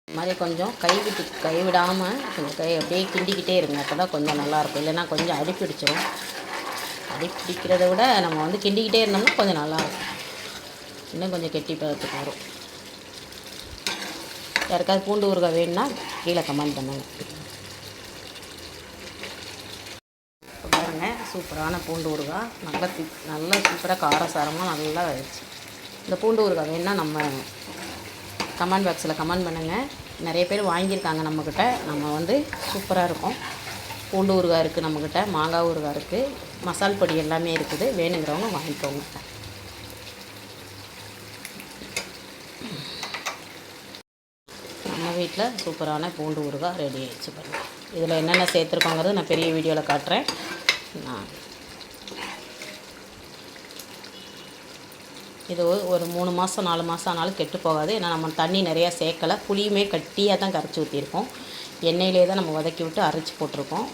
இது மாதிரி கொஞ்சம் கைவிடாமல் கொஞ்சம் அப்படியே கிண்டிக்கிட்டே இருங்க. அப்போ தான் கொஞ்சம் நல்லாயிருக்கும். இல்லைன்னா கொஞ்சம் அடி பிடிச்சிடும். அடி பிடிக்கிறத விட நம்ம வந்து கிண்டிக்கிட்டே இருந்தோம்னா கொஞ்சம் நல்லாயிருக்கும். இன்னும் கொஞ்சம் கெட்டி பதத்துக்கு வரும். யாருக்காவது பூண்டு ஊறுகாய் வேணும்னா கீழே கமெண்ட் பண்ணுங்கள். இப்போ பாருங்கள், சூப்பரான பூண்டு ஊறுகாய் நல்லா சூப்பராக காரசாரமாக நல்லா ஆயிடுச்சு. இந்த பூண்டு ஊறுகாய் வேணும்னா நம்ம கமெண்ட் பாக்ஸில் கமெண்ட் பண்ணுங்கள். நிறைய பேர் வாங்கியிருக்காங்க நம்மக்கிட்ட. நம்ம வந்து சூப்பராக இருக்கும். பூண்டு ஊறுகாய் இருக்குது நம்மக்கிட்ட, மாங்காய் ஊறுகாய் இருக்குது, மசால் பொடி எல்லாமே இருக்குது. வேணுங்கிறவங்க வாங்கிக்கோங்க. நம்ம வீட்டில் சூப்பரான பூண்டு ஊறுகாய் ரெடி ஆகிடுச்சு பாருங்கள். இதில் என்னென்ன சேர்த்துருக்கோங்கிறது நான் பெரிய வீடியோவில் காட்டுறேன். இது ஒரு 3 மாதம் 4 மாதம் ஆனாலும் கெட்டு போகாது. ஏன்னா நம்ம தண்ணி நிறையா சேர்க்கலை. புளியுமே கட்டியாக தான் கரைச்சி ஊற்றிருக்கோம். எண்ணெயிலே தான் நம்ம வதக்கி விட்டு அரைச்சி போட்டிருக்கோம்.